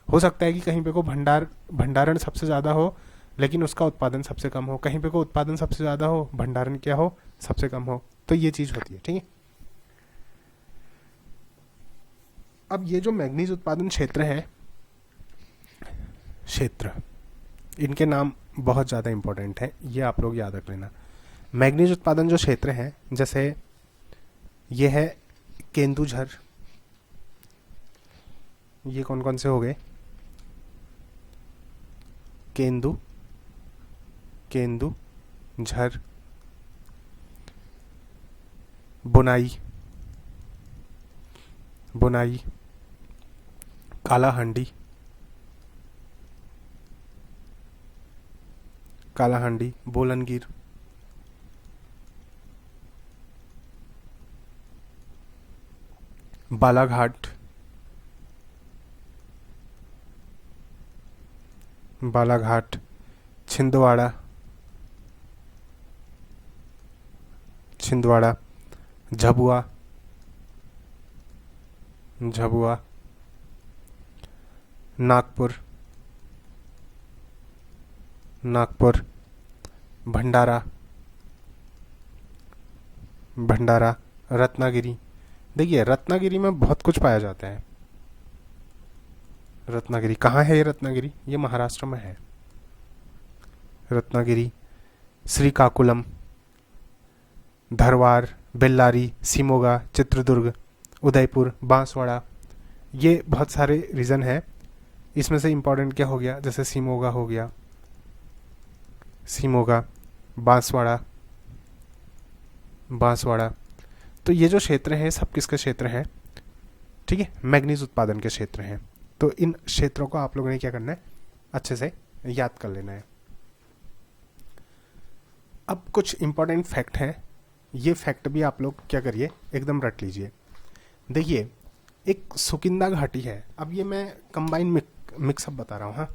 हो सकता है कि कहीं पे को भंडारण सबसे ज़्यादा हो लेकिन उसका उत्पादन सबसे कम हो, कहीं पे को उत्पादन सबसे ज़्यादा हो, भंडारण क्या हो? सबसे कम हो। तो ये चीज़ होती है, ठीक है। अब ये जो मैग्नीज उत्पादन क्षेत्र है, क्षेत्र, इनके नाम बहुत ज़्यादा इंपॉर्टेंट है, ये आप लोग याद रख लेना। मैग्नीज उत्पादन जो क्षेत्र है, जैसे ये है केंदुझर। ये कौन कौन से हो गए? केंदू, केंदू झर, बुनाई, बुनाई, कालाहांडी, कालाहांडी, बोलनगिर, बालाघाट, बालाघाट, छिंदवाड़ा, छिंदवाड़ा, झबुआ, झबुआ, नागपुर, नागपुर, भंडारा, भंडारा, रत्नागिरी। देखिए रत्नागिरी में बहुत कुछ पाया जाता है। रत्नागिरी कहाँ है? ये रत्नागिरी ये महाराष्ट्र में है। रत्नागिरी, श्रीकाकुलम, धरवार, बेल्लारी, शिमोगा, चित्रदुर्ग, उदयपुर, बांसवाड़ा। ये बहुत सारे रीजन है। इसमें से इम्पोर्टेंट क्या हो गया? जैसे शिमोगा हो गया, शिमोगा, बांसवाड़ा, बांसवाड़ा। तो ये जो क्षेत्र हैं सब किसके क्षेत्र हैं? ठीक है, मैग्नीज उत्पादन के क्षेत्र हैं। तो इन क्षेत्रों को आप लोगों ने क्या करना है? अच्छे से याद कर लेना है। अब कुछ इंपॉर्टेंट फैक्ट हैं, ये फैक्ट भी आप लोग क्या करिए, एकदम रट लीजिए। देखिए एक सुकिंदा घाटी है। अब ये मैं कंबाइन मिक्सअप बता रहा हूँ, हाँ,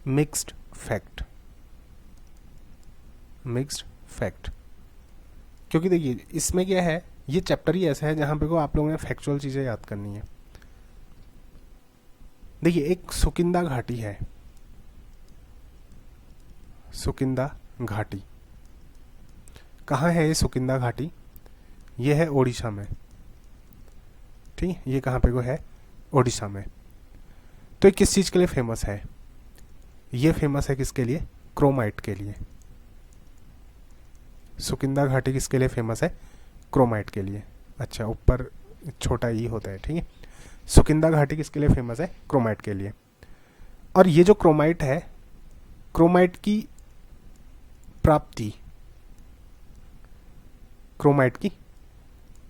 मिक्स्ड फैक्ट, मिक्स्ड फैक्ट। क्योंकि देखिए इसमें क्या है, ये चैप्टर ही ऐसा है जहाँ पे को आप लोगों ने फैक्चुअल चीज़ें याद करनी है। देखिए एक सुकिंदा घाटी है, सुकिंदा घाटी कहाँ है? ये सुकिंदा घाटी ये है ओडिशा में। ठीक है, ये कहाँ पे को है? ओडिशा में। तो ये किस चीज़ के लिए फेमस है? ये फेमस है किसके लिए? क्रोमाइट के लिए। सुकिंदा घाटी किसके लिए फेमस है? क्रोमाइट के लिए। अच्छा, ऊपर छोटा ई होता है, ठीक है। सुकिंदा घाटी किसके लिए फेमस है? क्रोमाइट के लिए। और ये जो क्रोमाइट है, क्रोमाइट की प्राप्ति, क्रोमाइट की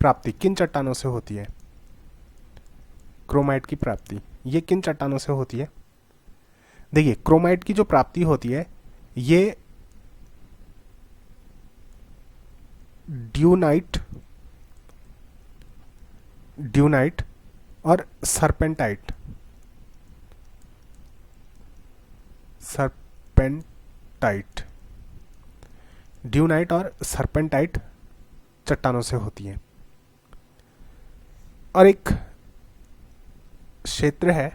प्राप्ति किन चट्टानों से होती है? क्रोमाइट की प्राप्ति ये किन चट्टानों से होती है? देखिए क्रोमाइट की जो प्राप्ति होती है ये ड्यूनाइट, ड्यूनाइट और सरपेंटाइट, सरपेंटाइट, ड्यूनाइट और सरपेंटाइट चट्टानों से होती है। और एक क्षेत्र है,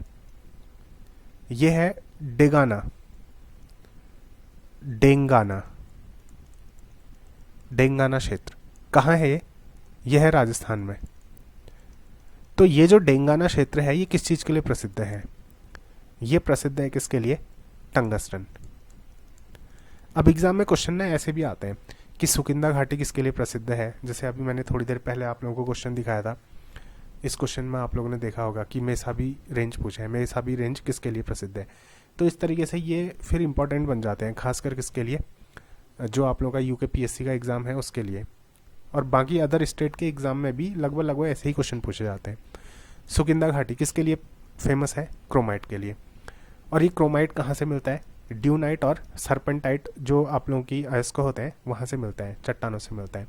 यह है डेगाना, डेंगाना, डेंगाना क्षेत्र। कहाँ है ये? यह है राजस्थान में। तो ये जो डेंगाना क्षेत्र है ये किस चीज़ के लिए प्रसिद्ध है? ये प्रसिद्ध है किसके लिए? टंगस्टन। अब एग्जाम में क्वेश्चन ना ऐसे भी आते हैं कि सुकिंदा घाटी किसके लिए प्रसिद्ध है। जैसे अभी मैंने थोड़ी देर पहले आप लोगों को क्वेश्चन दिखाया था, इस क्वेश्चन में आप लोगों ने देखा होगा कि मेसाबी रेंज पूछा है, मेसाबी रेंज किसके लिए प्रसिद्ध है। तो इस तरीके से ये फिर इंपॉर्टेंट बन जाते हैं, खासकर किसके लिए? जो आप लोगों का यूके पीएससी का एग्ज़ाम है उसके लिए। और बाकी अदर स्टेट के एग्ज़ाम में भी लगभग लगभग ऐसे ही क्वेश्चन पूछे जाते हैं। सुकिंदा घाटी किसके लिए फेमस है? क्रोमाइट के लिए। और ये क्रोमाइट कहाँ से मिलता है? ड्यूनाइट और सरपेंटाइट जो आप लोगों की अयस्क होते हैं वहाँ से मिलता है, चट्टानों से मिलता है।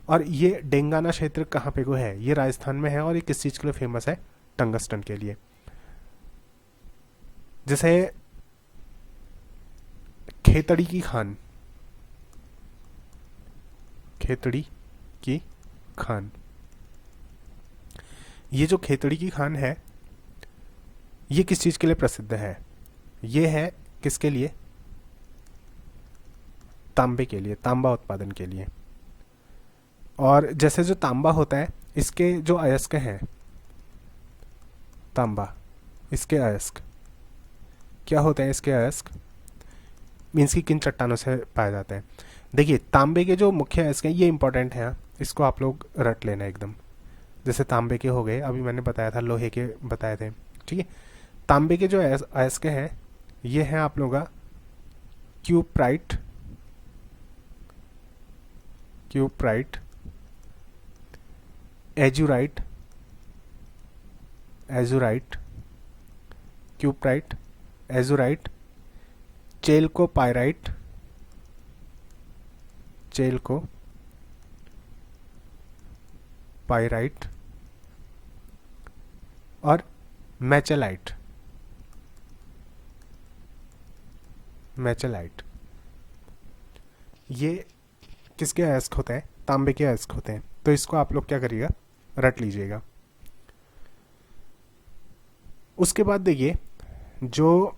और ये डेंगाना क्षेत्र कहाँ पे को है? ये राजस्थान में है। और ये किस चीज़ के लिए फेमस है? टंगस्टन के लिए। जैसे खेतड़ी की खान, खेतड़ी की खान, ये जो खेतड़ी की खान है ये किस चीज़ के लिए प्रसिद्ध है? ये है किसके लिए? तांबे के लिए, तांबा उत्पादन के लिए। और जैसे जो तांबा होता है इसके जो अयस्क हैं, तांबा इसके अयस्क क्या होते हैं? इसके अयस्क मीन्स की किन चट्टानों से पाया जाता है? देखिए तांबे के जो मुख्य अयस्क हैं ये इंपॉर्टेंट है, इसको आप लोग रट लेना एकदम। जैसे तांबे के हो गए, अभी मैंने बताया था, लोहे के बताए थे, ठीक है। तांबे के जो अयस्क हैं ये हैं आप लोगों का क्यूप्राइट, क्यूप्राइट, एजुराइट, एजुराइट, क्यूप्राइट, एजुराइट, चेल्कोपाइराइट, चेल्को पाइराइट और मैचेलाइट, मैचेलाइट। ये किसके अयस्क होते हैं? तांबे के अयस्क होते हैं। तो इसको आप लोग क्या करिएगा, रट लीजिएगा। उसके बाद देखिए, जो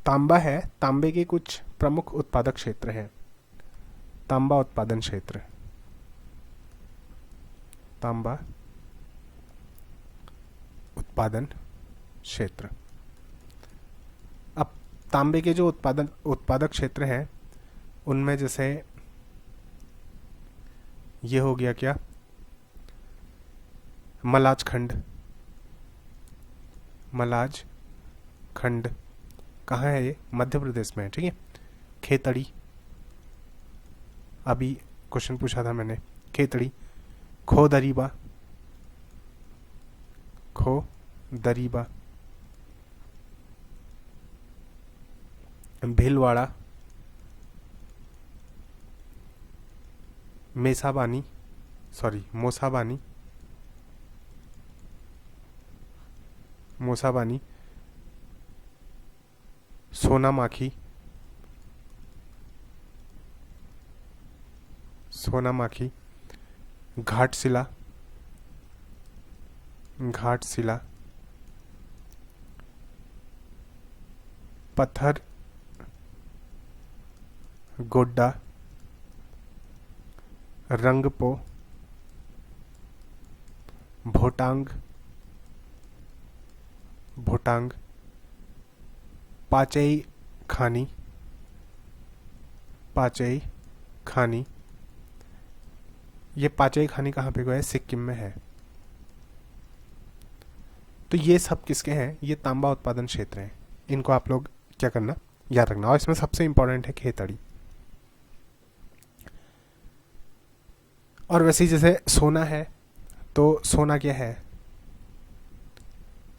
तांबा है, तांबे के कुछ प्रमुख उत्पादक क्षेत्र हैं। तांबा उत्पादन क्षेत्र, तांबा उत्पादन क्षेत्र। अब तांबे के जो उत्पादक क्षेत्र हैं उनमें जैसे ये हो गया क्या, मलाज खंड, मलाज खंड कहाँ है? ये मध्य प्रदेश में है, ठीक है। खेतड़ी, अभी क्वेश्चन पूछा था मैंने, खेतड़ी, खो दरीबा, खो दरीबा, भीलवाड़ा, मेसाबानी, सॉरी मोसाबानी, मोसाबानी, सोनामाखी, सोनामाखी, घाटशिला, घाटशिला, पत्थर गोड्डा, रंगपो, भोटांग, भोटांग, पाचई खानी, पाचई खानी। ये पाचई खानी कहाँ पे है? सिक्किम में है। तो ये सब किसके हैं? ये तांबा उत्पादन क्षेत्र हैं। इनको आप लोग क्या करना, याद रखना। और इसमें सबसे इंपॉर्टेंट है खेतड़ी। और वैसे ही जैसे सोना है, तो सोना क्या है?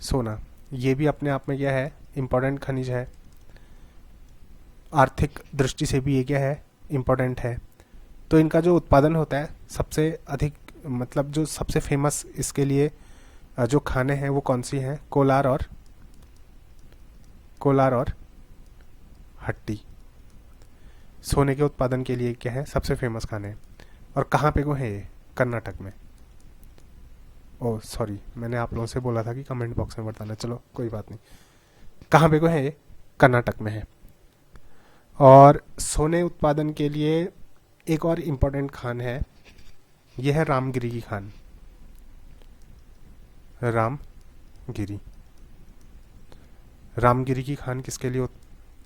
सोना ये भी अपने आप में क्या है? इम्पोर्टेंट खनिज है। आर्थिक दृष्टि से भी ये क्या है? इम्पोर्टेंट है। तो इनका जो उत्पादन होता है सबसे अधिक, मतलब जो सबसे फेमस इसके लिए जो खाने हैं वो कौन सी हैं? कोलार और हट्टी। सोने के उत्पादन के लिए क्या है? सबसे फेमस खाने। और कहाँ पे को है ये? कर्नाटक में। ओह सॉरी, मैंने आप लोगों से बोला था कि कमेंट बॉक्स में बताना, चलो कोई बात नहीं। कहाँ पे को है ये? कर्नाटक में है। और सोने उत्पादन के लिए एक और इम्पोर्टेंट खान है, यह है रामगिरी की खान। रामगिरी, रामगिरी की खान किसके लिए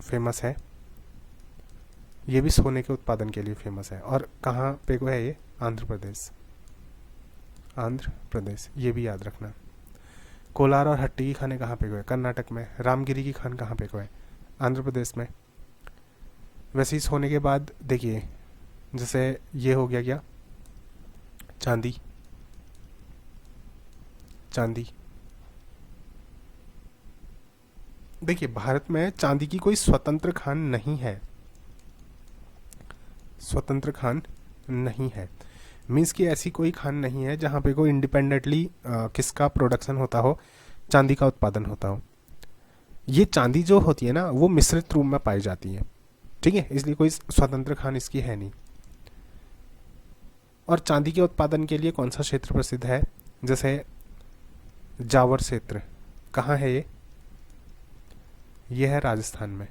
फेमस है? ये भी सोने के उत्पादन के लिए फेमस है। और कहाँ पे को है ये? आंध्र प्रदेश, आंध्र प्रदेश, ये भी याद रखना। कोलार और हट्टी की खाने कहाँ पे को है? कर्नाटक में। रामगिरी की खान कहाँ पे को है? आंध्र प्रदेश में। वैसे ही सोने के बाद देखिए, जैसे ये हो गया क्या? चांदी, चांदी। देखिए भारत में चांदी की कोई स्वतंत्र खान नहीं है, स्वतंत्र खान नहीं है। मीन्स कि ऐसी कोई खान नहीं है जहाँ पे कोई इंडिपेंडेंटली किसका प्रोडक्शन होता हो, चांदी का उत्पादन होता हो। ये चांदी जो होती है ना, वो मिश्रित रूप में पाई जाती है, ठीक है। इसलिए कोई स्वतंत्र खान इसकी है नहीं। और चांदी के उत्पादन के लिए कौन सा क्षेत्र प्रसिद्ध है? जैसे जावर क्षेत्र, कहाँ है ये? ये है राजस्थान में।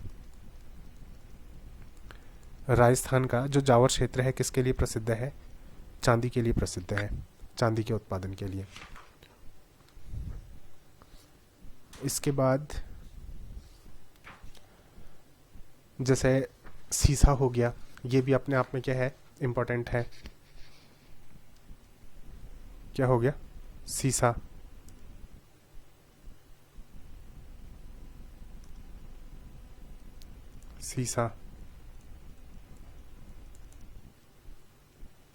राजस्थान का जो जावर क्षेत्र है किसके लिए प्रसिद्ध है? चांदी के लिए प्रसिद्ध है, चांदी के उत्पादन के लिए। इसके बाद जैसे सीसा हो गया, ये भी अपने आप में क्या है? इम्पोर्टेंट है। क्या हो गया? सीसा। सीसा,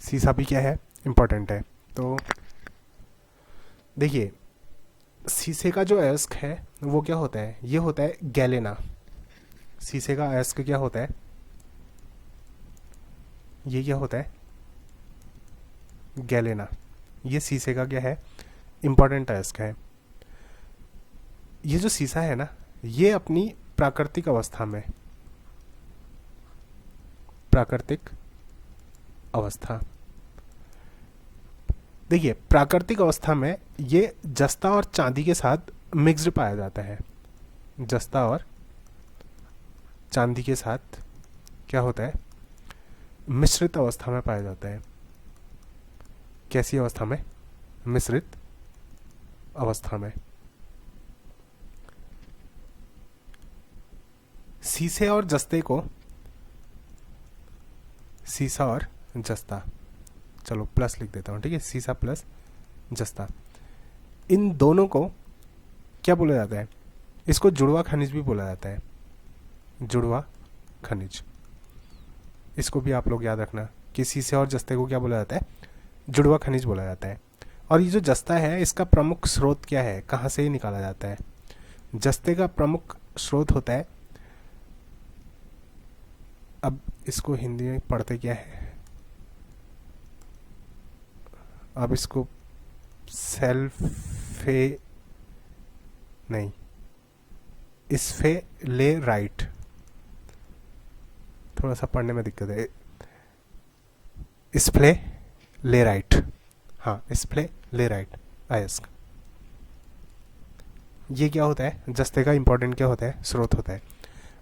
सीसा भी क्या है? इम्पोर्टेंट है। तो देखिए, शीशे का जो अयस्क है वो क्या होता है? ये होता है गैलेना। शीशे का अयस्क क्या होता है? ये क्या होता है? गैलेना। ये शीशे का क्या है? इम्पोर्टेंट अयस्क है। ये जो शीशा है ना, ये अपनी प्राकृतिक अवस्था में, प्राकृतिक अवस्था, देखिए प्राकृतिक अवस्था में ये जस्ता और चांदी के साथ मिक्स्ड पाया जाता है। जस्ता और चांदी के साथ क्या होता है? मिश्रित अवस्था में पाया जाता है। कैसी अवस्था में? मिश्रित अवस्था में। शीशे और जस्ते को, सीसा और जस्ता, चलो प्लस लिख देता हूँ, ठीक है, सीसा प्लस जस्ता, इन दोनों को क्या बोला जाता है? इसको जुड़वा खनिज भी बोला जाता है। जुड़वा खनिज, इसको भी आप लोग याद रखना कि शीशे और जस्ते को क्या बोला जाता है? जुड़वा खनिज बोला जाता है। और ये जो जस्ता है इसका प्रमुख स्रोत क्या है? कहाँ से निकाला जाता है? जस्ते का प्रमुख स्रोत होता है, अब इसको हिंदी में पढ़ते क्या है, अब इसको सेल्फे नहीं, स्फेलेराइट, थोड़ा सा पढ़ने में दिक्कत है, स्फेलेराइट, हाँ स्फेलेराइट अयस्क। ये क्या होता है? जस्ते का इंपॉर्टेंट क्या होता है? स्रोत होता है।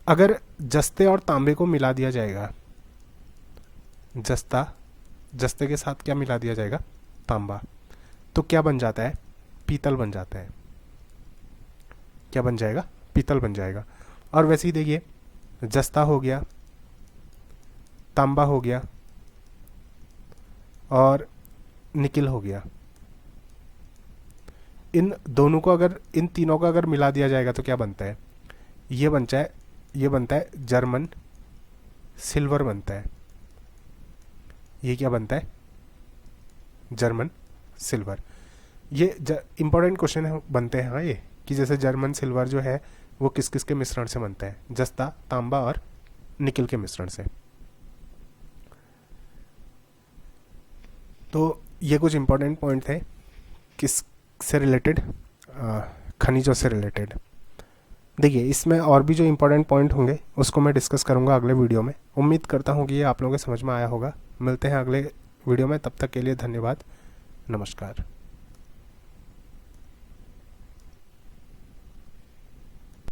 अगर जस्ते और तांबे को मिला दिया जाएगा, जस्ते के साथ क्या मिला दिया जाएगा? तांबा, तो क्या बन जाता है? पीतल बन जाता है। क्या बन जाएगा? पीतल बन जाएगा। और वैसे ही देखिए, जस्ता हो गया, तांबा हो गया और निकिल हो गया। इन दोनों को अगर, इन तीनों को अगर मिला दिया जाएगा तो क्या बनता है? ये बनता है जर्मन सिल्वर बनता है। ये क्या बनता है? German silver. ये इंपॉर्टेंट क्वेश्चन है, बनते हैं हाँ ये, कि जैसे जर्मन सिल्वर जो है वो किस किस के मिश्रण से बनता है? जस्ता, तांबा और निकिल के मिश्रण से। तो ये कुछ इंपॉर्टेंट पॉइंट थे किस से रिलेटेड, खनिजों से रिलेटेड। देखिए इसमें और भी जो इंपॉर्टेंट पॉइंट होंगे उसको मैं डिस्कस करूंगा अगले वीडियो में। उम्मीद करता हूँ कि ये आप लोगों के समझ में आया होगा। मिलते हैं अगले वीडियो में, तब तक के लिए धन्यवाद, नमस्कार।